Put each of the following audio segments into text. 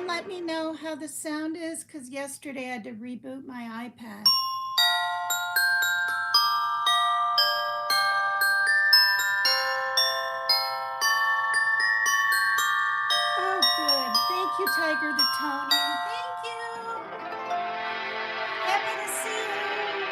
someone let me know how the sound is? Because yesterday I had to reboot my iPad. Oh, good. Thank you, Tiger the Tony. Thank you. Happy to see you.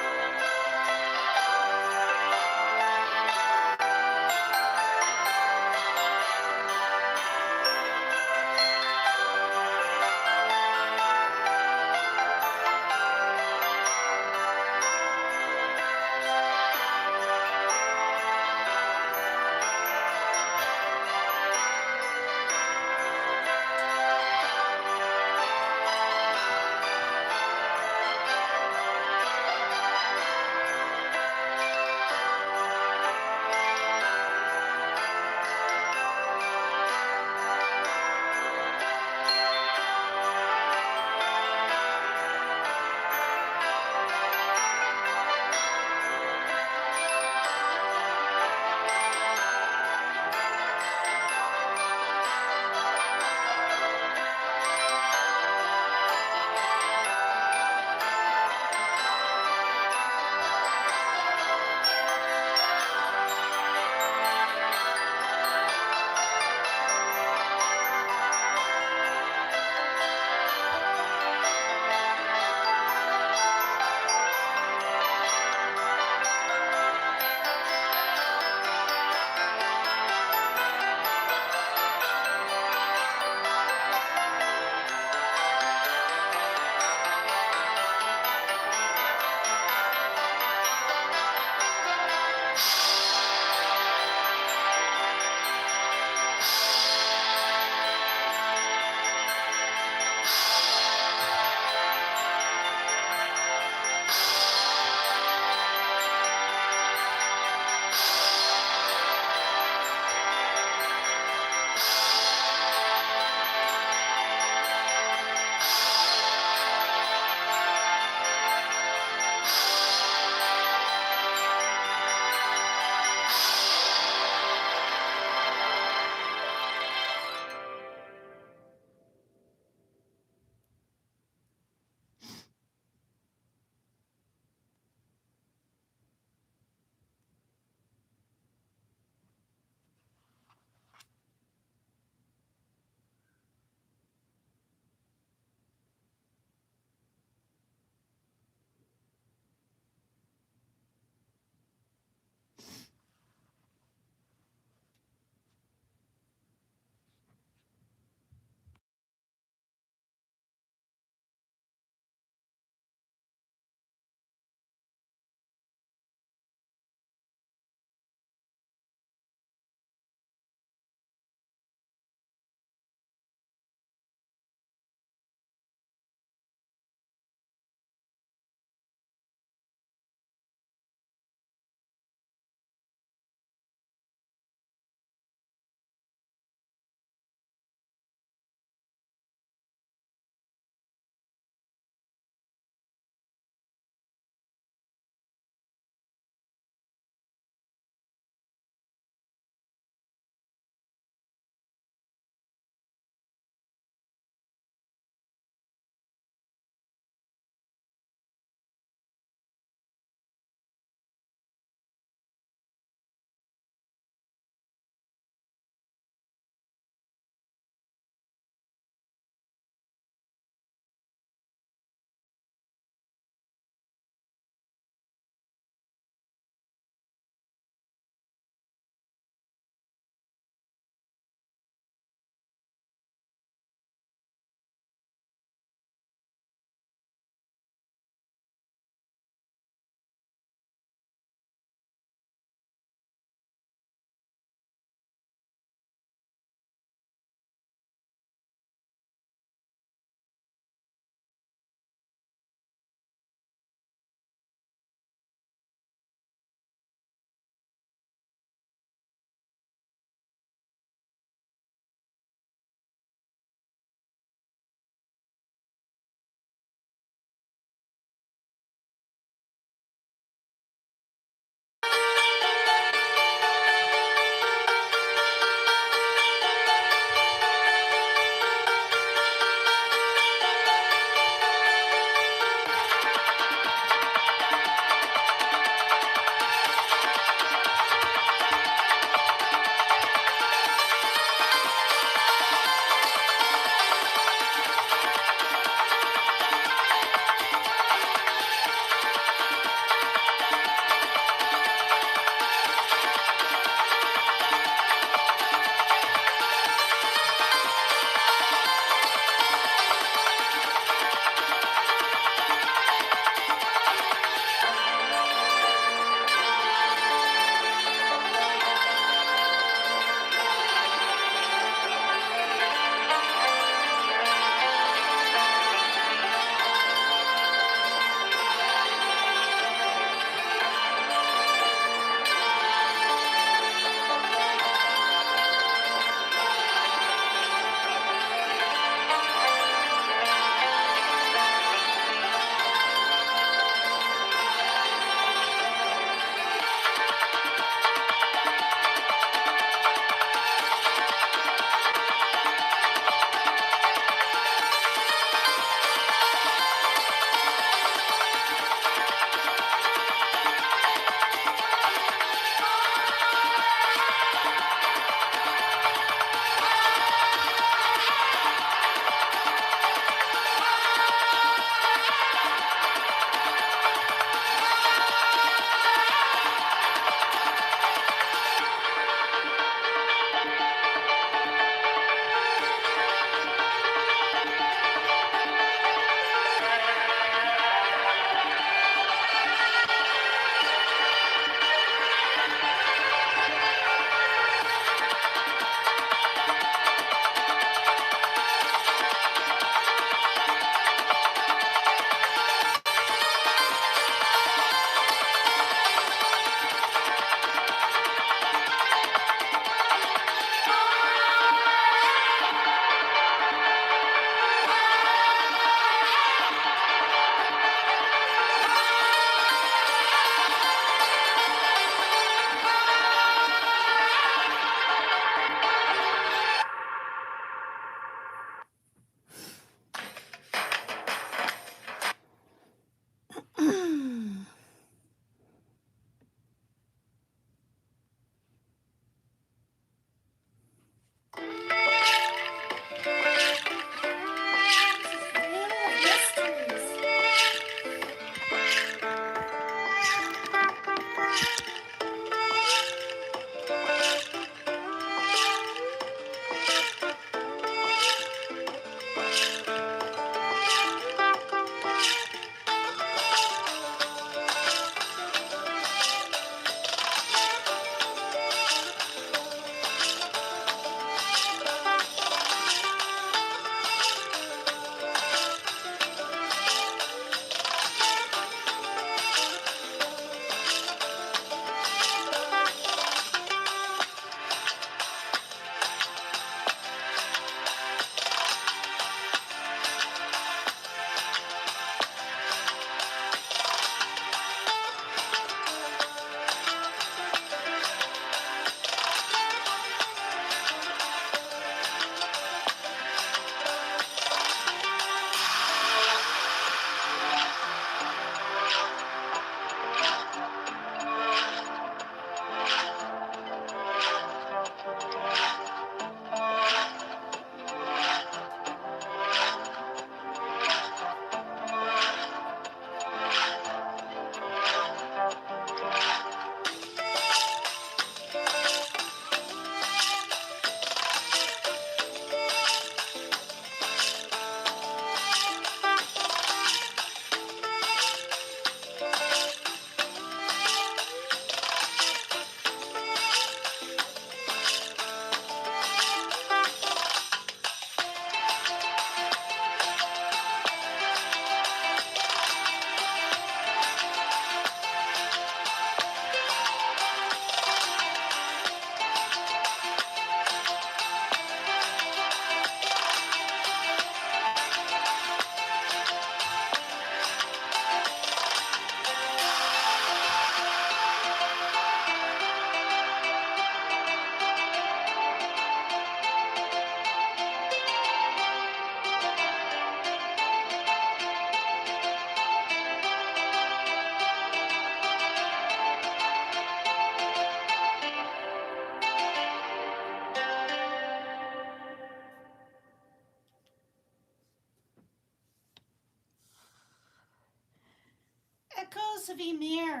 Joseph Emir.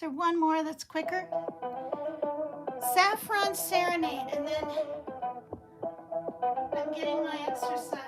there one more that's quicker? Saffron Serenade, and then I'm getting my exercise.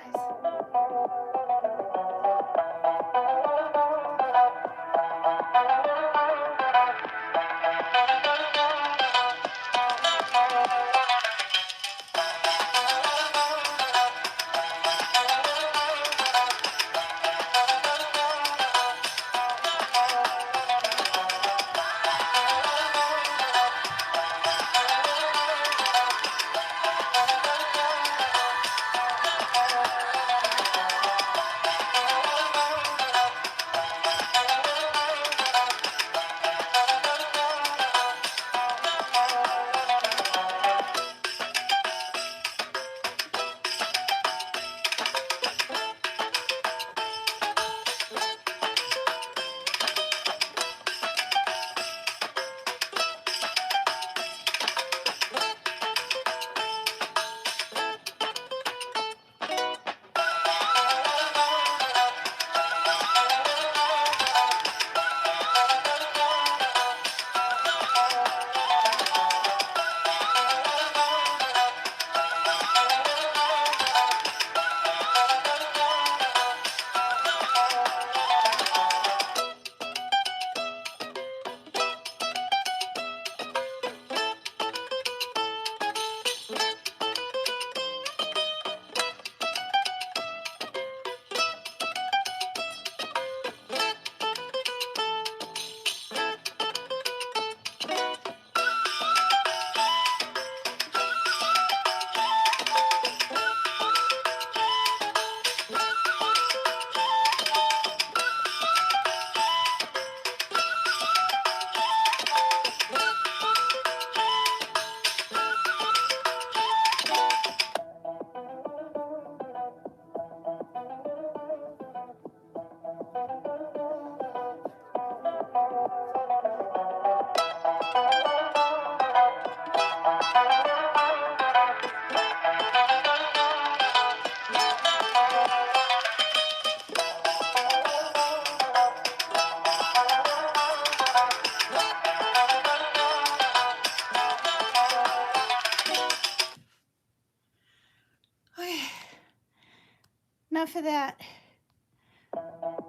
Enough of that.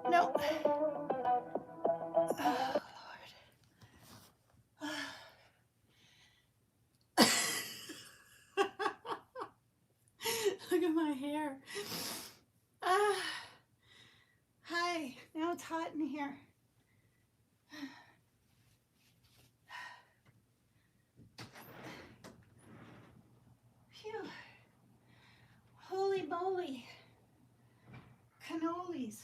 No. Oh, Lord. Look at my hair. Hi. Now it's hot in here. Phew. Holy moly. Cannolis.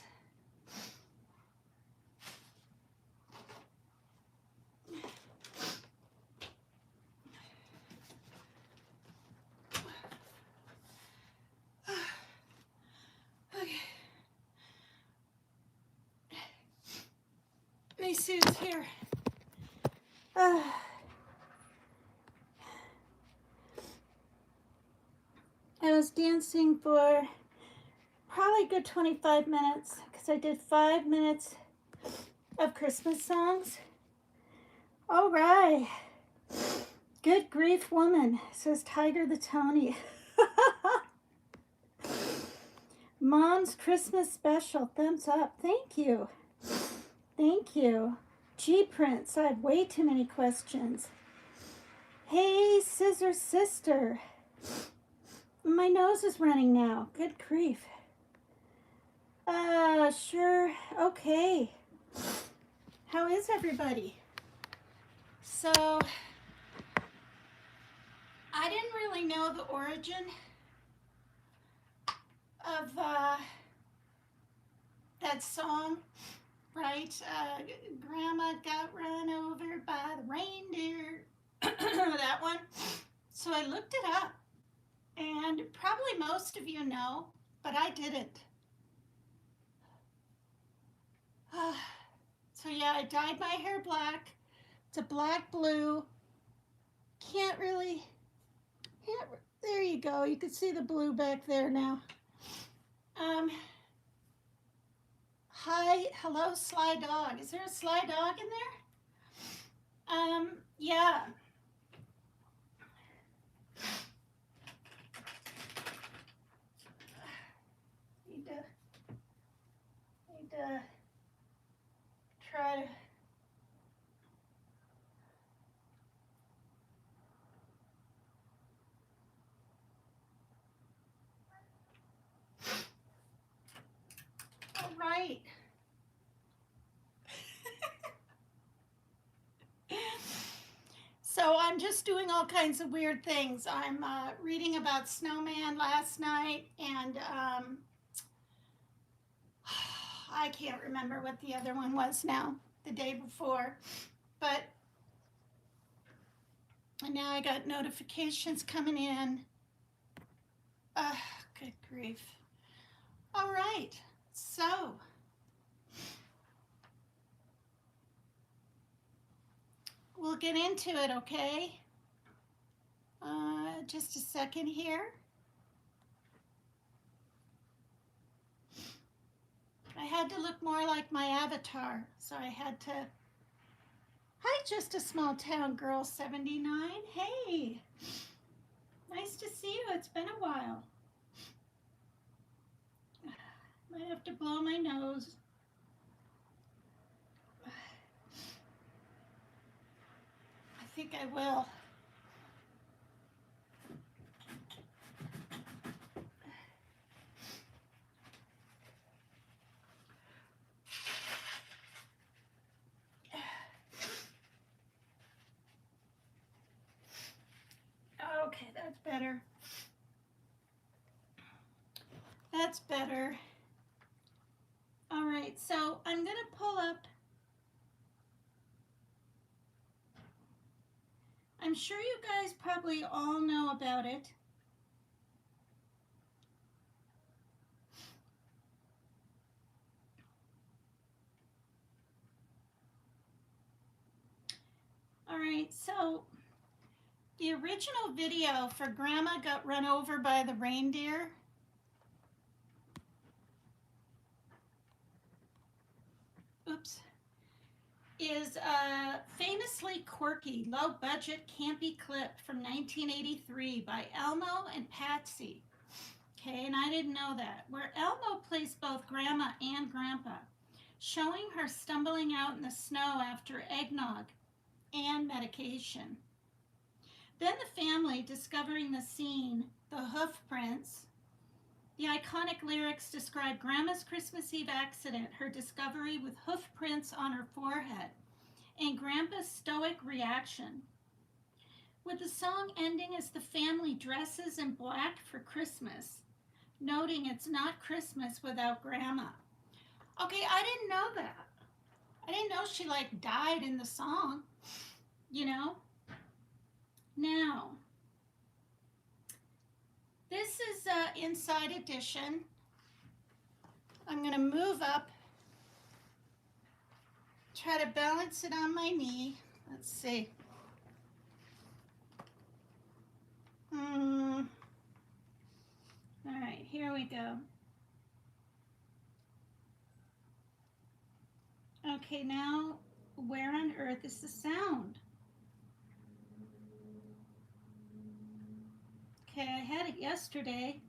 Okay. Let me see who's here. I was dancing for probably a good 25 minutes because I did 5 minutes of Christmas songs. All right. Good grief, woman, says Tiger the Tony. Mom's Christmas special. Thumbs up. Thank you. Thank you. G Prince, I have way too many questions. Hey, Scissor Sister. My nose is running now. Good grief. Sure. Okay. How is everybody? So, I didn't really know the origin of that song, right? Grandma got run over by the reindeer. That one. So I looked it up. And probably most of you know, but I didn't. So yeah, I dyed my hair black. It's a black blue. There you go. You can see the blue back there now. Hi, hello, Sly Dog. Is there a Sly Dog in there? Yeah. Need to try to. All right. So I'm just doing all kinds of weird things. I'm reading about Snowman last night, and I can't remember what the other one was now, the day before. But now I got notifications coming in. Good grief. All right. So we'll get into it, okay? Just a second here. I had to look more like my avatar, so I had to. Hi, just a small town girl 79. Hey, nice to see you. It's been a while. Might have to blow my nose. I think I will. Okay, that's better. That's better. All right, so I'm going to pull up. I'm sure you guys probably all know about it. All right, so the original video for Grandma Got Run Over by the Reindeer. Oops. Is a famously quirky, low-budget, campy clip from 1983 by Elmo and Patsy. Okay, and I didn't know that. Where Elmo plays both Grandma and Grandpa, showing her stumbling out in the snow after eggnog and medication. Then the family discovering the scene, the hoof prints. The iconic lyrics describe Grandma's Christmas Eve accident, her discovery with hoof prints on her forehead, and Grandpa's stoic reaction. With the song ending as the family dresses in black for Christmas, noting it's not Christmas without Grandma. Okay, I didn't know that. I didn't know she like died in the song, you know? Now, this is Inside Edition. I'm going to move up, try to balance it on my knee. Let's see. All right, here we go. Okay, now where on earth is the sound? Okay, I had it yesterday.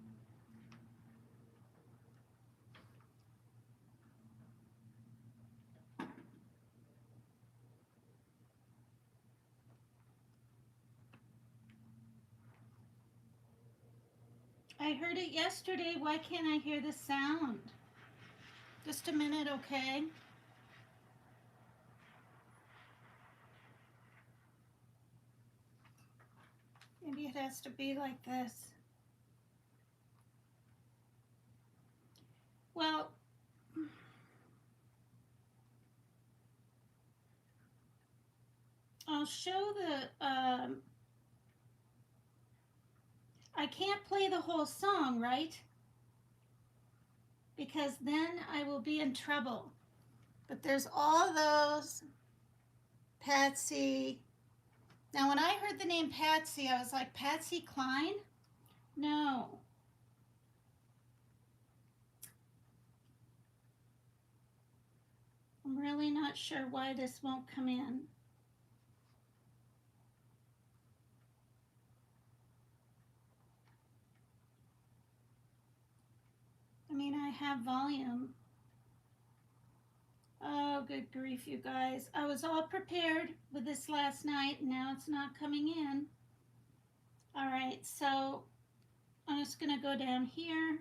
I heard it yesterday. Why can't I hear the sound? Just a minute, okay? Maybe it has to be like this. Well, I'll show the, I can't play the whole song, right? Because then I will be in trouble. But there's all those Patsy. Now, when I heard the name Patsy, I was like, Patsy Cline? No. I'm really not sure why this won't come in. mean I have volume. Oh, good grief, you guys. I was all prepared with this last night, and now it's not coming in. All right, so I'm just going to go down here.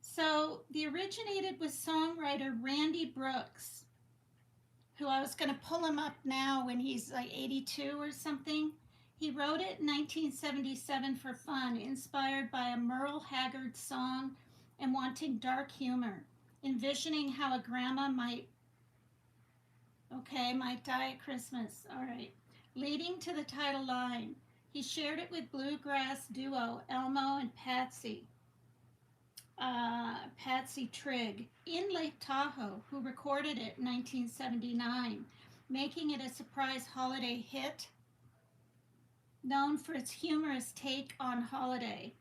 So the originated with songwriter Randy Brooks, who I was going to pull him up now when he's like 82 or something. He wrote it in 1977 for fun, inspired by a Merle Haggard song and wanting dark humor, envisioning how a grandma might die at Christmas. All right. Leading to the title line, he shared it with bluegrass duo Elmo and Patsy Trigg in Lake Tahoe, who recorded it in 1979, making it a surprise holiday hit, known for its humorous take on holiday.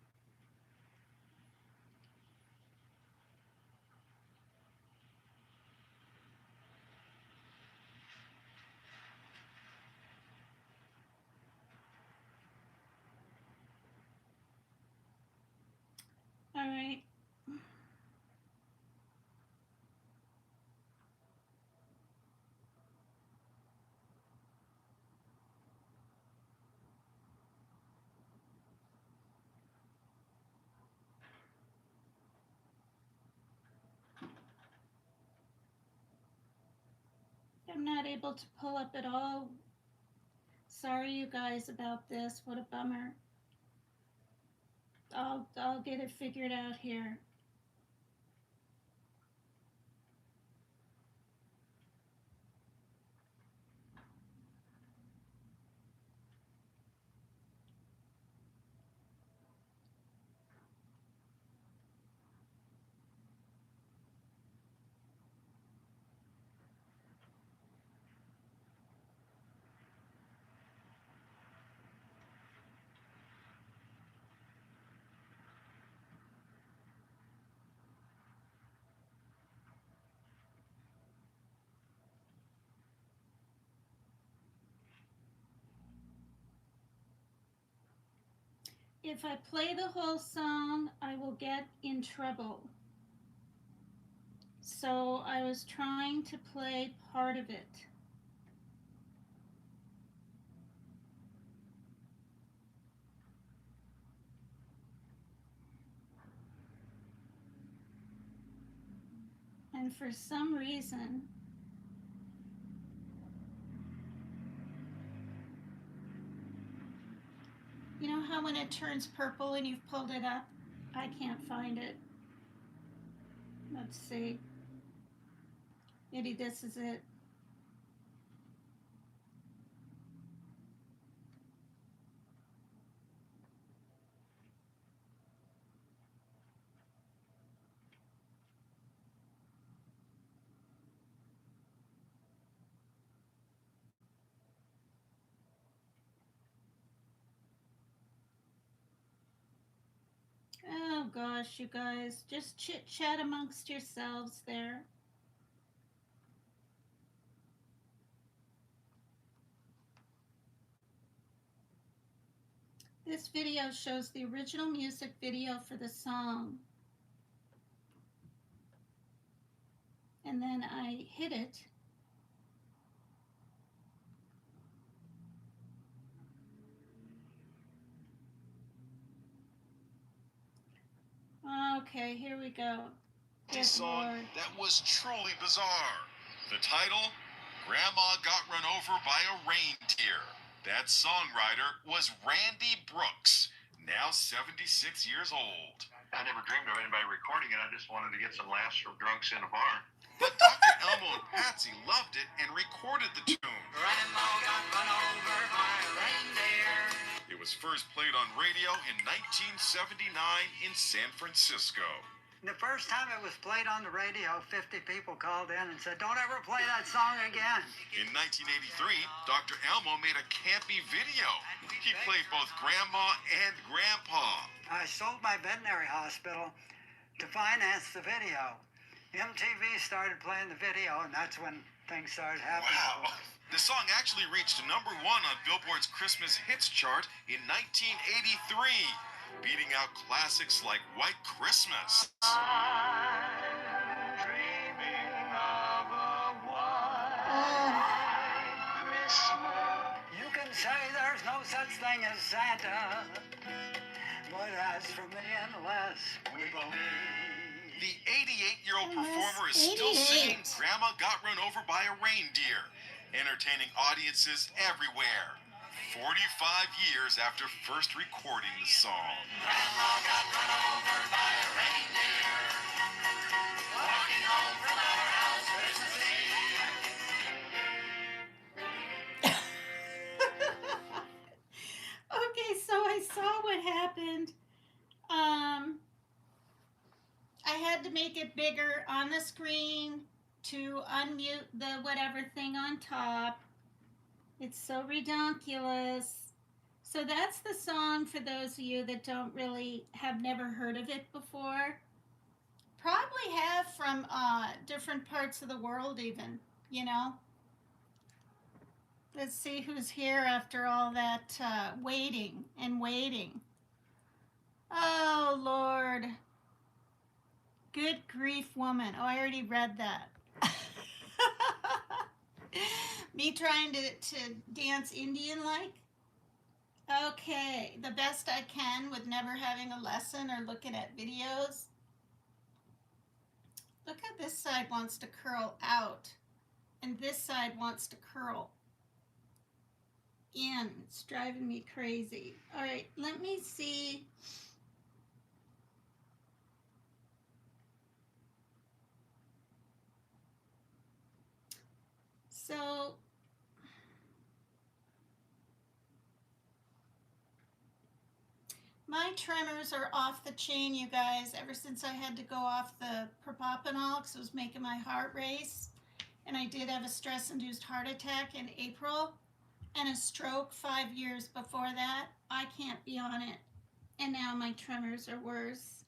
All right. I'm not able to pull up at all. Sorry, you guys, about this. What a bummer. I'll get it figured out here. If I play the whole song, I will get in trouble. So I was trying to play part of it. And for some reason, you know how when it turns purple and you've pulled it up? I can't find it. Let's see. Maybe this is it. Oh gosh, you guys, just chit chat amongst yourselves there. This video shows the original music video for the song. And then I hit it. Okay, here we go. Good song Lord. That was truly bizarre. The title, Grandma Got Run Over by a Reindeer. That songwriter was Randy Brooks, now 76 years old. I never dreamed of anybody recording it. I just wanted to get some laughs from drunks in a bar. But Dr. Elmo and Patsy loved it and recorded the tune. Grandma got run over by a reindeer. It was first played on radio in 1979 in San Francisco. The first time it was played on the radio, 50 people called in and said, "Don't ever play that song again." In 1983, Dr. Elmo made a campy video. He played both Grandma and Grandpa. I sold my veterinary hospital to finance the video. MTV started playing the video, and that's when things started happening. Wow. The song actually reached #1 on Billboard's Christmas Hits chart in 1983, beating out classics like White Christmas. I'm dreaming of a white Christmas. You can say there's no such thing as Santa, but as for me, unless we believe. The 88-year-old Unless performer is still 88. singing Grandma Got Run Over by a Reindeer, entertaining audiences everywhere. 45 years after first recording the song. Grandma got run over by a reindeer, walking home from our house Christmas Eve. Okay, so I saw what happened. I had to make it bigger on the screen to unmute the whatever thing on top. It's so redonkulous. So that's the song for those of you that don't really have never heard of it before. Probably have from different parts of the world even, you know. Let's see who's here after all that waiting and waiting. Oh, Lord. Good grief, woman. Oh, I already read that. Me trying to dance Indian-like? Okay, the best I can with never having a lesson or looking at videos. Look at this side wants to curl out, and this side wants to curl in. It's driving me crazy. All right, let me see. So my tremors are off the chain, you guys, ever since I had to go off the propapanol because it was making my heart race. And I did have a stress-induced heart attack in April and a stroke 5 years before that. I can't be on it. And now my tremors are worse.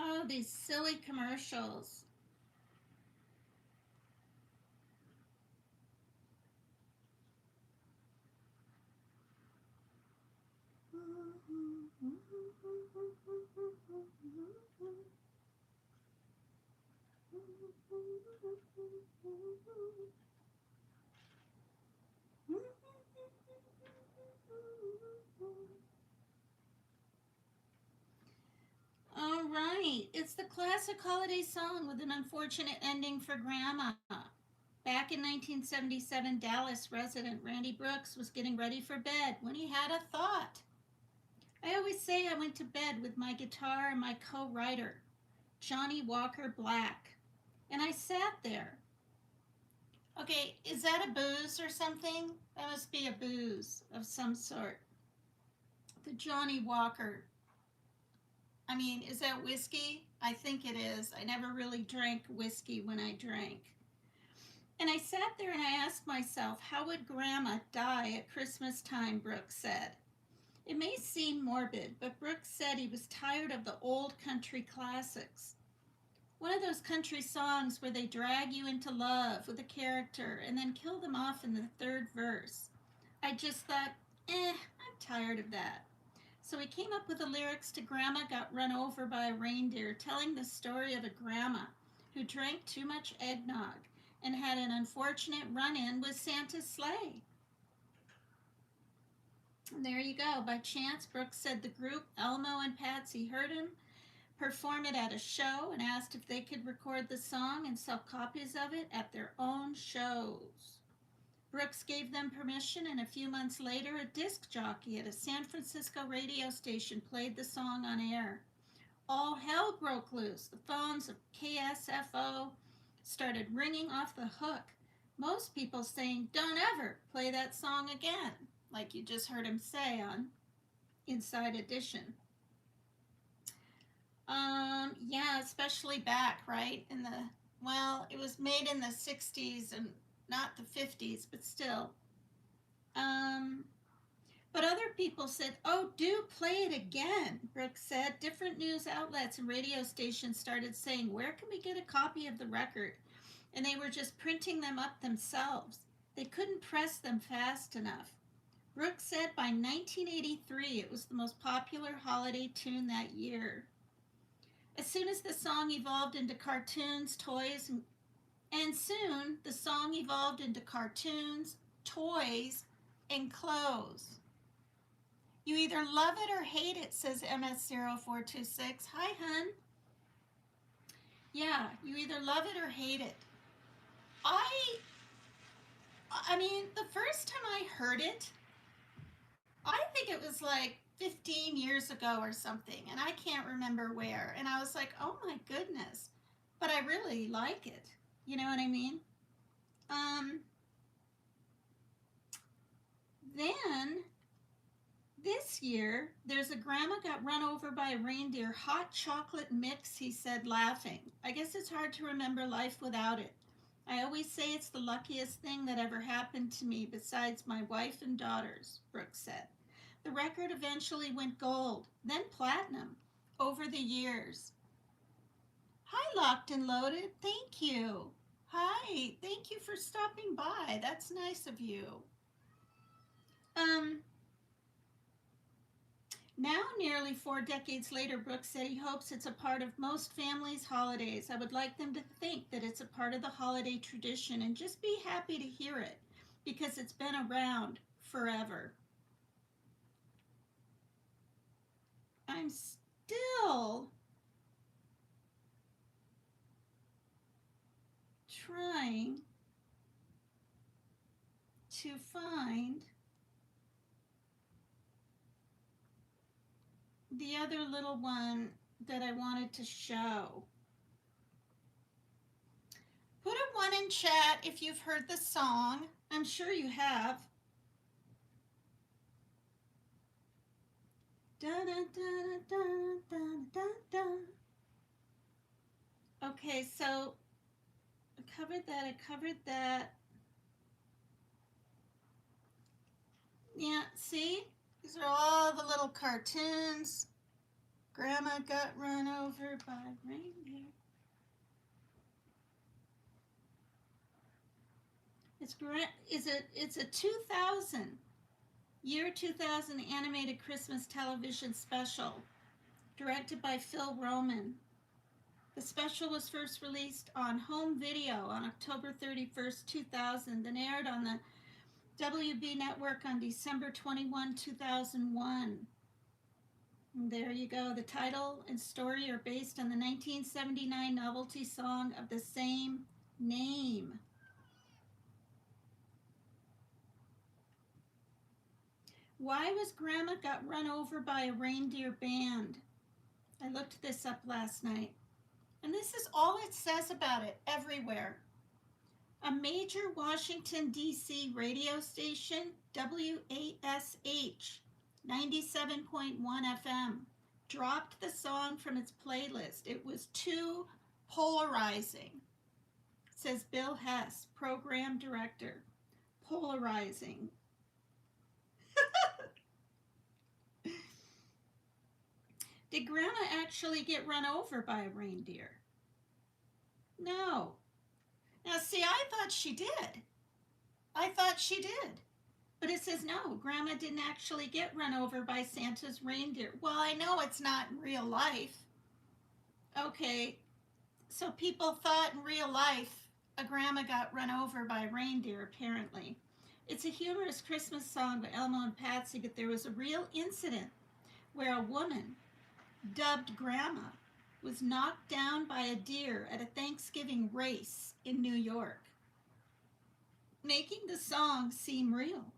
Oh, these silly commercials. All right, it's the classic holiday song with an unfortunate ending for Grandma. Back in 1977, Dallas resident Randy Brooks was getting ready for bed when he had a thought. I always say I went to bed with my guitar and my co-writer, Johnny Walker Black, and I sat there. Okay, is that a booze or something? That must be a booze of some sort. The Johnny Walker. I mean, is that whiskey? I think it is. I never really drank whiskey when I drank. And I sat there and I asked myself, how would Grandma die at Christmas time, Brooks said. It may seem morbid, but Brooks said he was tired of the old country classics. One of those country songs where they drag you into love with a character and then kill them off in the third verse. I just thought, I'm tired of that. So he came up with the lyrics to Grandma Got Run Over by a Reindeer, telling the story of a grandma who drank too much eggnog and had an unfortunate run-in with Santa's sleigh. And there you go. By chance, Brooks said the group, Elmo and Patsy, heard him perform it at a show and asked if they could record the song and sell copies of it at their own shows. Brooks gave them permission, and a few months later, a disc jockey at a San Francisco radio station played the song on air. All hell broke loose. The phones of KSFO started ringing off the hook. Most people saying, "Don't ever play that song again," like you just heard him say on Inside Edition. Yeah, especially back, right? It was made in the 60s and not the 50s, but still. But other people said, oh, do play it again, Brooks said. Different news outlets and radio stations started saying, where can we get a copy of the record? And they were just printing them up themselves. They couldn't press them fast enough. Brooks said by 1983 it was the most popular holiday tune that year. As soon as the song evolved into cartoons, toys, and soon the song evolved into cartoons, toys, and clothes. You either love it or hate it, says MS0426. Hi, hun. Yeah, you either love it or hate it. I mean, the first time I heard it, I think it was like 15 years ago or something, and I can't remember where. And I was like, oh my goodness. But I really like it. You know what I mean? Then this year, there's a grandma got run over by a reindeer, hot chocolate mix, he said, laughing. I guess it's hard to remember life without it. I always say it's the luckiest thing that ever happened to me besides my wife and daughters, Brooks said. The record eventually went gold, then platinum, over the years. Hi, Locked and Loaded. Thank you. Hi, thank you for stopping by. That's nice of you. Now, nearly 4 decades later, Brooks said he hopes it's a part of most families' holidays. I would like them to think that it's a part of the holiday tradition and just be happy to hear it because it's been around forever. I'm still trying to find the other little one that I wanted to show. Put a 1 in chat if you've heard the song. I'm sure you have. Da, da, da, da, da, da, da. Okay, so I covered that. Yeah, see? These are all the little cartoons. Grandma got run over by reindeer. It's a 2000 animated Christmas television special directed by Phil Roman. The special was first released on home video on October 31st, 2000, then aired on the WB network on December 21, 2001. And there you go. The title and story are based on the 1979 novelty song of the same name. Why was Grandma got run over by a reindeer band? I looked this up last night. And this is all it says about it everywhere. A major Washington, D.C. radio station, WASH 97.1 FM, dropped the song from its playlist. It was too polarizing, says Bill Hess, program director. Polarizing. Did Grandma actually get run over by a reindeer? No. Now, see, I thought she did. But it says no, Grandma didn't actually get run over by Santa's reindeer. Well, I know it's not in real life. Okay, so people thought in real life a grandma got run over by a reindeer, apparently. It's a humorous Christmas song by Elmo and Patsy, but there was a real incident where a woman, dubbed Grandma, was knocked down by a deer at a Thanksgiving race in New York, making the song seem real.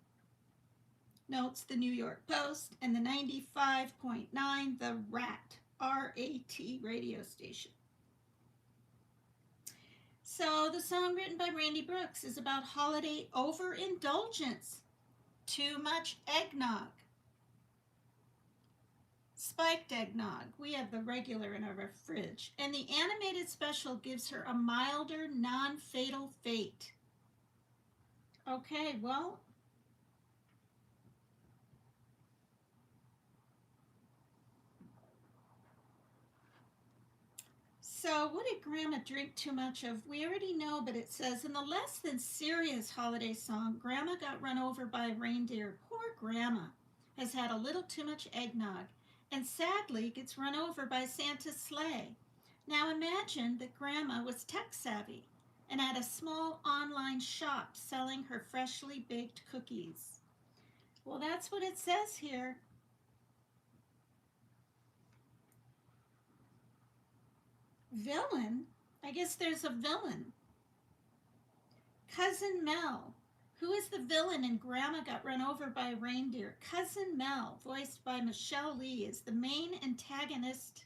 Notes the New York Post and the 95.9 The Rat, R-A-T radio station. So the song written by Randy Brooks is about holiday overindulgence. Too much eggnog. Spiked eggnog. We have the regular in our fridge. And the animated special gives her a milder, non-fatal fate. Okay, well, So, what did Grandma drink too much of? We already know, but it says in the less than serious holiday song, Grandma got run over by a reindeer. Poor Grandma has had a little too much eggnog and sadly gets run over by Santa's sleigh. Now imagine that Grandma was tech savvy and had a small online shop selling her freshly baked cookies. Well, that's what it says here. Villain? I guess there's a villain. Cousin Mel. Who is the villain in Grandma Got Run Over by a Reindeer? Cousin Mel, voiced by Michelle Lee, is the main antagonist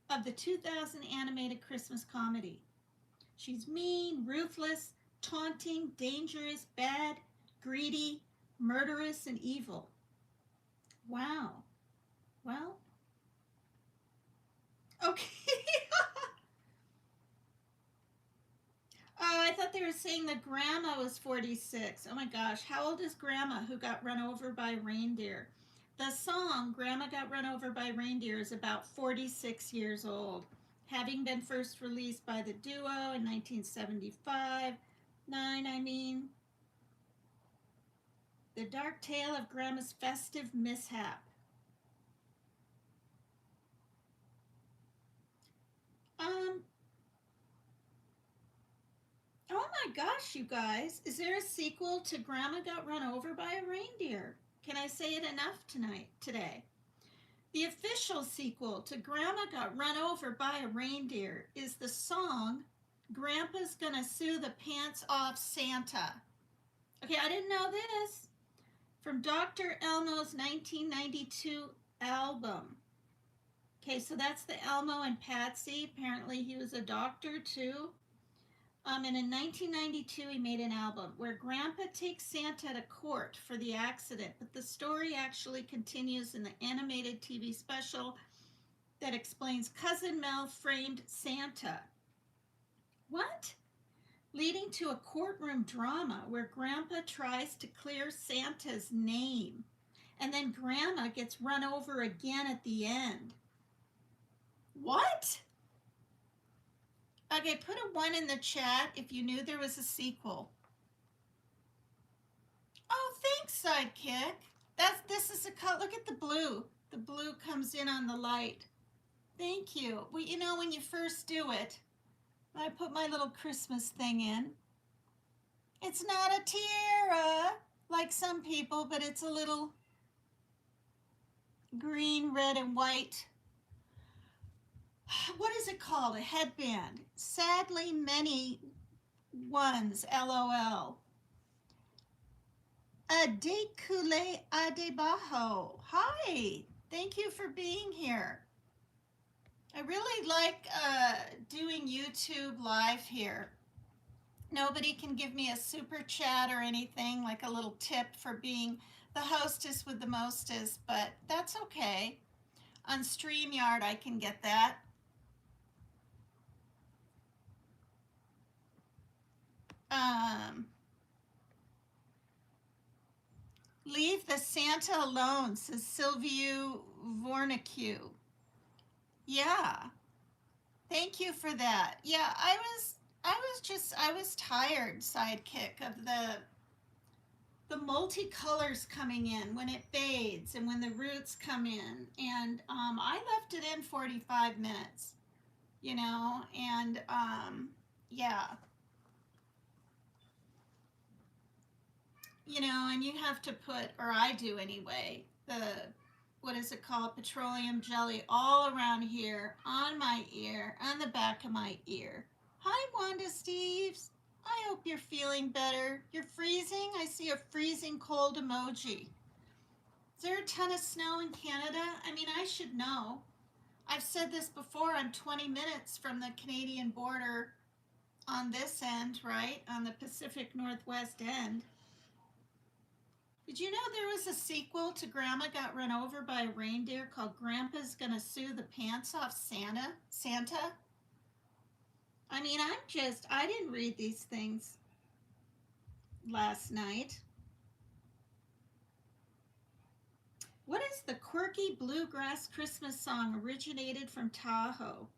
of the 2000 animated Christmas comedy. She's mean, ruthless, taunting, dangerous, bad, greedy, murderous, and evil. Wow. Well, okay. Oh, I thought they were saying that Grandma was 46. Oh my gosh, how old is Grandma who got run over by a reindeer? The song Grandma Got Run Over by a Reindeer is about 46 years old, having been first released by the duo in 1975. The dark tale of Grandma's festive mishap. Oh my gosh, you guys. Is there a sequel to Grandma Got Run Over by a Reindeer? Can I say it enough today? The official sequel to Grandma Got Run Over by a Reindeer is the song Grandpa's Gonna Sue the Pants Off Santa. Okay, I didn't know this. From Dr. Elmo's 1992 album. Okay, so that's the Elmo and Patsy. Apparently he was a doctor too. And in 1992, he made an album where Grandpa takes Santa to court for the accident, but the story actually continues in the animated TV special that explains Cousin Mel framed Santa. What? Leading to a courtroom drama where Grandpa tries to clear Santa's name, and then Grandma gets run over again at the end. What? Okay, put a 1 in the chat if you knew there was a sequel. Oh, thanks, Sidekick. This is a color. Look at the blue. The blue comes in on the light. Thank you. Well, you know, when you first do it, I put my little Christmas thing in. It's not a tiara like some people, but it's a little green, red, and white. What is it called? A headband. Sadly, many ones, LOL. Adekule Adebajo. Hi. Thank you for being here. I really like doing YouTube live here. Nobody can give me a super chat or anything, like a little tip for being the hostess with the mostest, but that's okay. On StreamYard, I can get that. Leave the Santa alone, says Sylvia Vornicue. Yeah. Thank you for that. Yeah, I was tired, Sidekick, of the multicolors coming in when it fades and when the roots come in. And I left it in 45 minutes, you know, and yeah. You know, and you have to put, or I do anyway, what is it called, petroleum jelly all around here, on my ear, on the back of my ear. Hi, Wanda Steves. I hope you're feeling better. You're freezing? I see a freezing cold emoji. Is there a ton of snow in Canada? I mean, I should know. I've said this before, I'm 20 minutes from the Canadian border on this end, right? On the Pacific Northwest end. Did you know there was a sequel to Grandma Got Run Over by a Reindeer called Grandpa's Gonna Sue the Pants Off Santa? I mean, I didn't read these things last night. What is the quirky bluegrass Christmas song originated from Tahoe?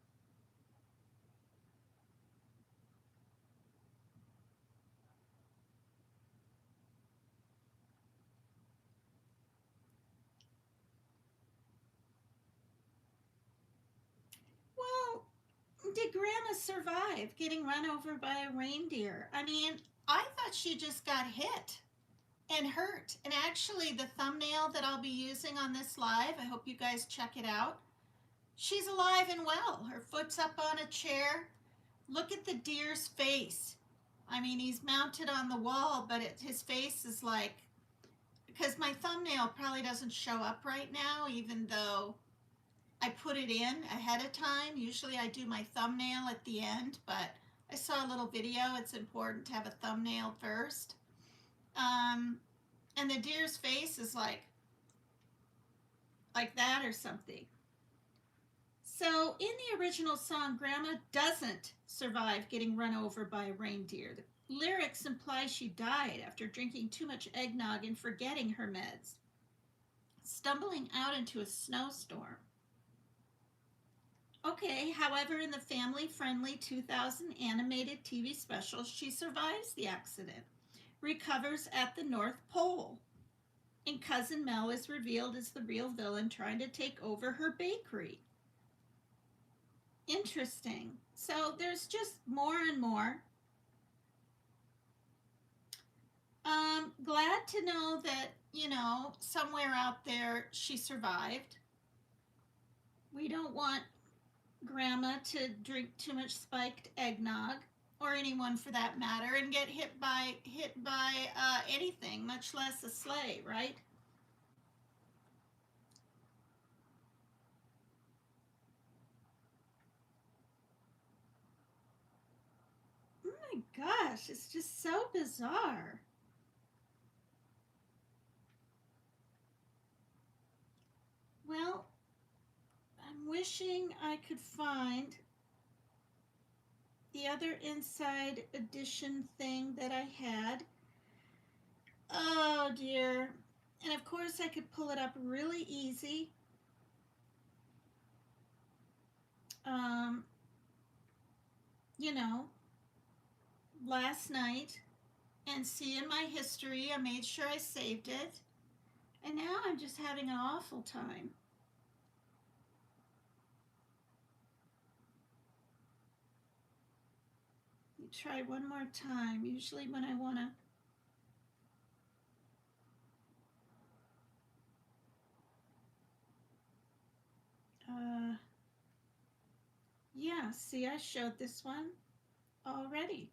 did Grandma survive getting run over by a reindeer? I mean, I thought she just got hit and hurt. And actually, the thumbnail that I'll be using on this live, I hope you guys check it out. She's alive and well. Her foot's up on a chair. Look at the deer's face. I mean, he's mounted on the wall, but his face is like, because my thumbnail probably doesn't show up right now, even though I put it in ahead of time. Usually I do my thumbnail at the end, but I saw a little video. It's important to have a thumbnail first. And the deer's face is like that or something. So in the original song, Grandma doesn't survive getting run over by a reindeer. The lyrics imply she died after drinking too much eggnog and forgetting her meds, stumbling out into a snowstorm. Okay, however, in the family-friendly 2000 animated TV special, she survives the accident, recovers at the North Pole, and Cousin Mel is revealed as the real villain trying to take over her bakery. Interesting. So there's just more and more. Glad to know that, somewhere out there she survived. We don't want Grandma to drink too much spiked eggnog, or anyone for that matter, and get hit by anything, much less a sleigh, right? Oh my gosh, it's just so bizarre. Well, I'm wishing I could find the other inside edition thing that I had. Oh dear. And of course I could pull it up really easy. Last night, and see in my history, I made sure I saved it. And now I'm just having an awful time. Try one more time. Usually when I want to yeah, see, I showed this one already.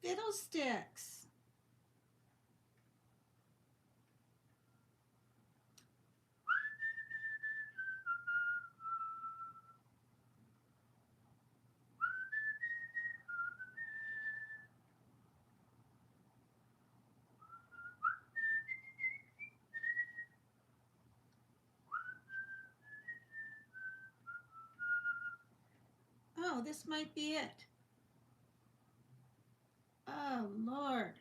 Fiddlesticks. Oh, this might be it. Oh, Lord.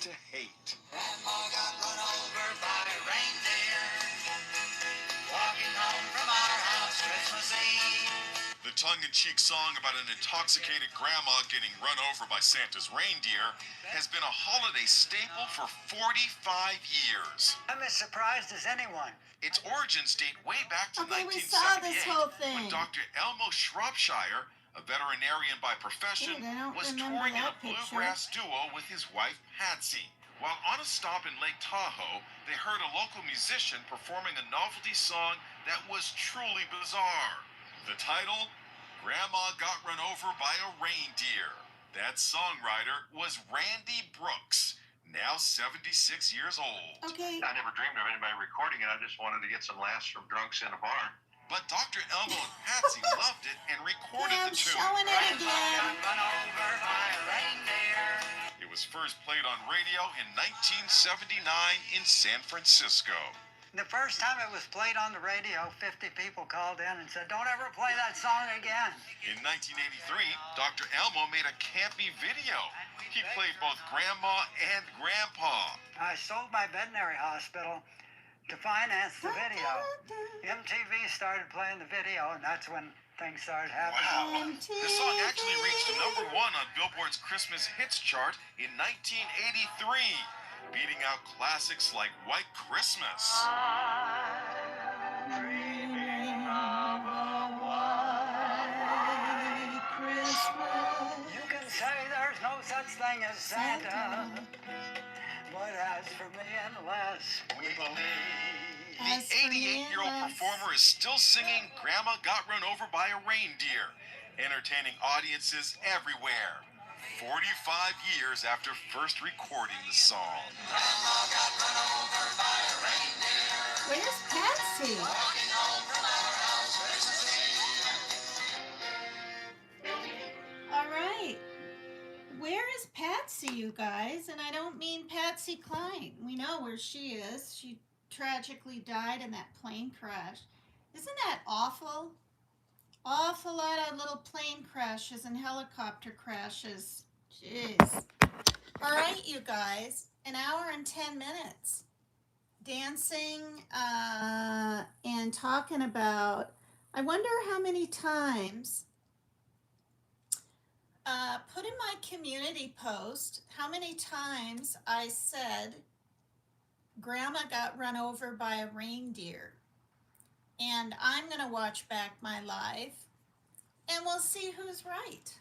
To hate. Grandma got run over by a reindeer, walking home from our house Christmas Eve. The tongue-in-cheek song about an intoxicated grandma getting run over by Santa's reindeer has been a holiday staple for 45 years. I'm as surprised as anyone. Its origins date way back to Okay, we 1978, saw this whole thing. when Dr. Elmo Shropshire, a veterinarian by profession, Ooh, I don't was remember touring in a that picture. bluegrass duo with his wife, Patsy. While on a stop in Lake Tahoe, they heard a local musician performing a novelty song that was truly bizarre. The title, Grandma Got Run Over by a Reindeer. That songwriter was Randy Brooks, now 76 years old. Okay. I never dreamed of anybody recording it. I just wanted to get some laughs from drunks in a bar. But Dr. Elmo and Patsy loved it and recorded I'm the tune. showing it again. Got run over by a reindeer. It was first played on radio in 1979 in San Francisco. The first time it was played on the radio, 50 people called in and said, "Don't ever play that song again." In 1983, Dr. Elmo made a campy video. He played both Grandma and Grandpa. I sold my veterinary hospital to finance the video. MTV started playing the video, and that's when things started happening. Wow. The song actually reached #1 on Billboard's Christmas Hits chart in 1983, beating out classics like White Christmas. Dreaming of a white Christmas. You can say there's no such thing as Santa, but as for me and Les, we believe. The 88-year-old performer is still singing Grandma Got Run Over by a Reindeer, entertaining audiences everywhere. 45 years after first recording the song. Grandma got run over by a reindeer. Where's Patsy? Walking home from our house Christmas Eve. All right. Where is Patsy, you guys? And I don't mean Patsy Cline. We know where she is. She tragically died in that plane crash. Isn't that awful? Awful lot of little plane crashes and helicopter crashes. Jeez. All right, you guys. An hour and 10 minutes. Dancing and talking about, I wonder how many times, put in my community post how many times I said Grandma got run over by a reindeer. And I'm going to watch back my live and we'll see who's right.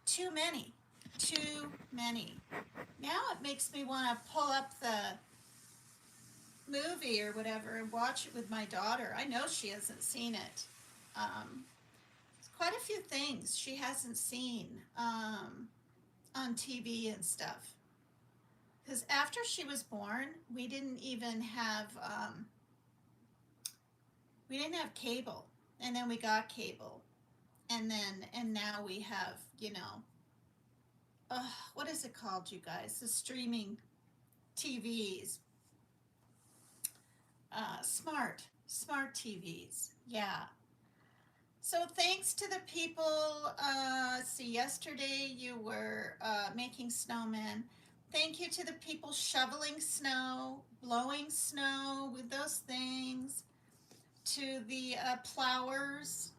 Too many. Too many. Now it makes me want to pull up the movie or whatever and watch it with my daughter. I know she hasn't seen it. There's quite a few things she hasn't seen on TV and stuff. Because after she was born, we didn't even have cable, and then we got cable, and now we have, what is it called, you guys? The streaming TVs, smart TVs, yeah. So thanks to the people. See, yesterday you were making snowmen. Thank you to the people shoveling snow, blowing snow with those things. To the plowers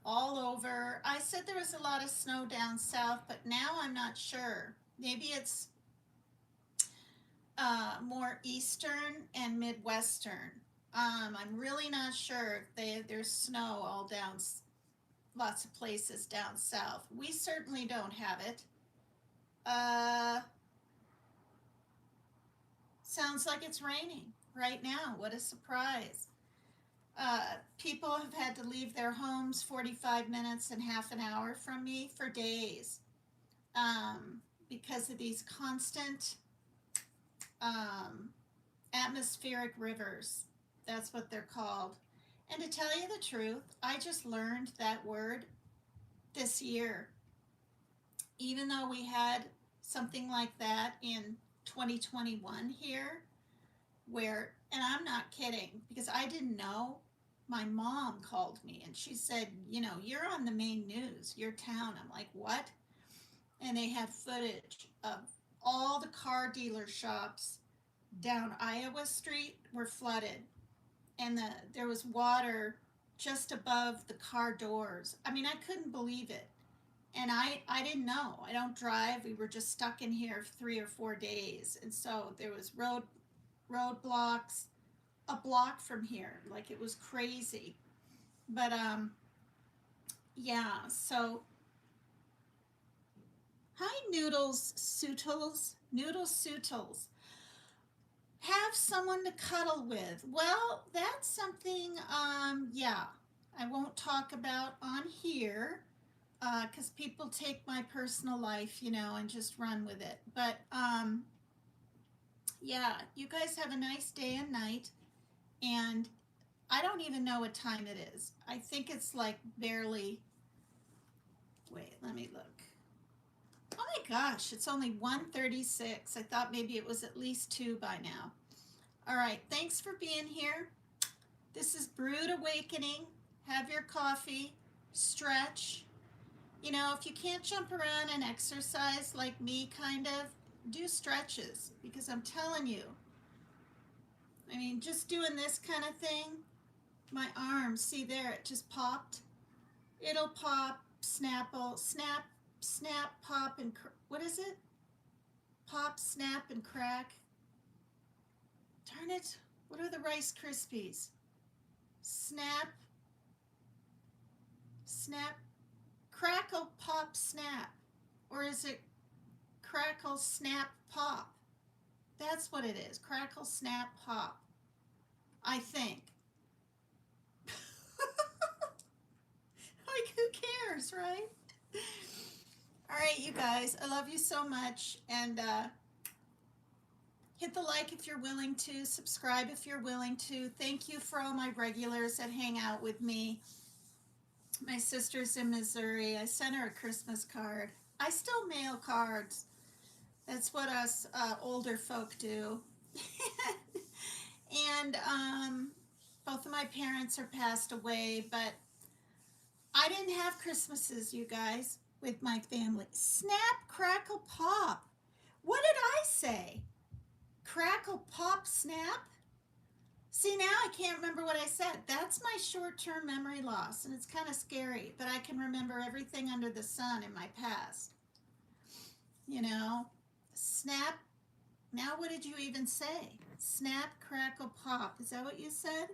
all over. I said there was a lot of snow down south, but now I'm not sure. Maybe it's more eastern and midwestern. I'm really not sure if there's snow all down, lots of places down south. We certainly don't have it. Sounds like it's raining right now. What a surprise. People have had to leave their homes 45 minutes and half an hour from me for days because of these constant atmospheric rivers. That's what they're called. And to tell you the truth, I just learned that word this year. Even though we had something like that in 2021 here, where, and I'm not kidding, because I didn't know. My mom called me and she said, you're on the main news, your town. I'm like, what? And they had footage of all the car dealer shops down Iowa Street were flooded. And there was water just above the car doors. I mean, I couldn't believe it. And I didn't know. I don't drive. We were just stuck in here 3 or 4 days. And so there was roadblocks a block from here. Like, it was crazy. But yeah, so hi, Noodles Sootles. Have someone to cuddle with. Well, that's something, yeah, I won't talk about on here because people take my personal life, and just run with it. But yeah, you guys have a nice day and night. And I don't even know what time it is. I think it's like barely. Wait, let me look. Oh my gosh, it's only 1:36. I thought maybe it was at least 2 by now. All right, thanks for being here. This is Brood Awakening. Have your coffee, stretch. If you can't jump around and exercise like me, kind of, do stretches because I'm telling you, just doing this kind of thing, my arms, see there, it just popped. It'll pop, snapple, snap, snap, pop, and what is it? Pop, snap, and crack. Darn it, what are the Rice Krispies? Snap, snap, crackle, pop, snap. Or is it crackle, snap, pop? That's what it is. Crackle, snap, pop. I think. Like, who cares, right? All right, you guys. I love you so much. And hit the like if you're willing to. Subscribe if you're willing to. Thank you for all my regulars that hang out with me. My sister's in Missouri. I sent her a Christmas card. I still mail cards. That's what us older folk do. And both of my parents are passed away, but I didn't have Christmases, you guys, with my family. Snap, crackle, pop. What did I say? Crackle, pop, snap? See, now I can't remember what I said. That's my short-term memory loss, and it's kind of scary, but I can remember everything under the sun in my past. Snap. Now what did you even say? Snap, crackle, pop. Is that what you said?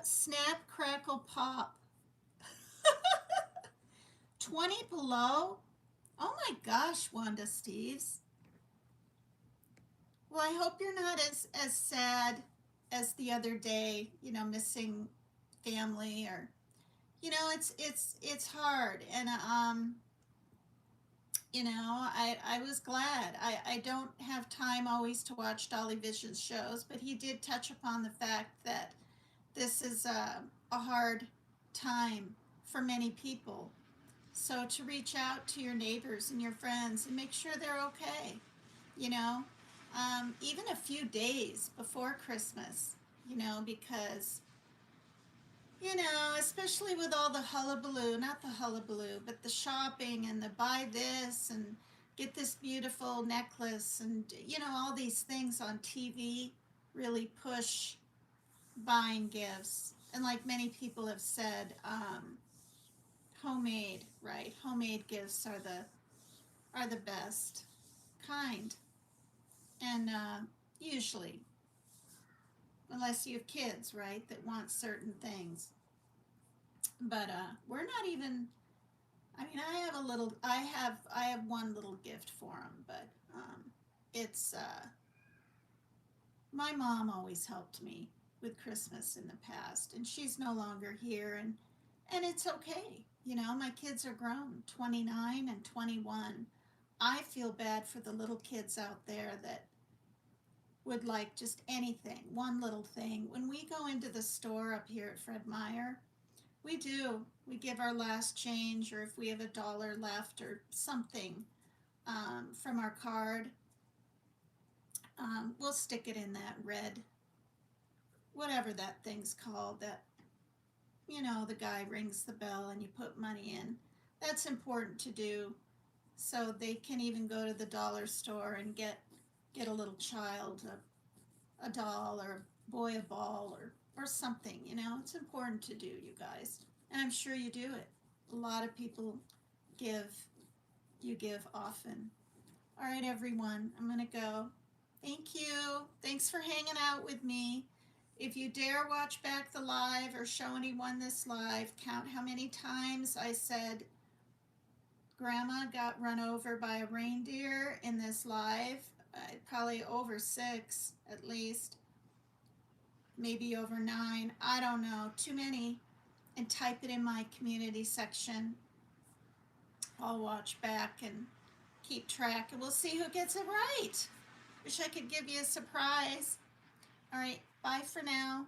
Snap, crackle, pop. 20 below? Oh my gosh, Wanda Steves. Well, I hope you're not as sad as the other day, missing family, or it's hard. And I was glad. I don't have time always to watch Dolly Vision's shows, but he did touch upon the fact that this is a hard time for many people. So to reach out to your neighbors and your friends and make sure they're okay, even a few days before Christmas, because, especially with all the hullabaloo, not the hullabaloo, but the shopping and the buy this and get this beautiful necklace and, all these things on TV really push buying gifts. And like many people have said, homemade, right? Homemade gifts are the best kind. And usually, unless you have kids, right, that want certain things. But we're not even. I have I have one little gift for them, but it's my mom always helped me with Christmas in the past, and she's no longer here, and it's okay. My kids are grown, 29 and 21. I feel bad for the little kids out there that would like just anything, one little thing. When we go into the store up here at Fred Meyer, we do. We give our last change, or if we have $1 left or something from our card, we'll stick it in that red, whatever that thing's called, that, the guy rings the bell and you put money in. That's important to do so they can even go to the dollar store and get a little child a doll, or a boy a ball, or something. It's important to do, you guys, and I'm sure you do it. A lot of people give. You give often. All right, everyone, I'm gonna go. Thank you. Thanks for hanging out with me. If you dare watch back the live or show anyone this live, count how many times I said Grandma got run over by a reindeer in this live. Probably over 6 at least. maybe over 9. I don't know, too many, and type it in my community section. I'll watch back and keep track, and we'll see who gets it right. Wish I could give you a surprise. All right, bye for now.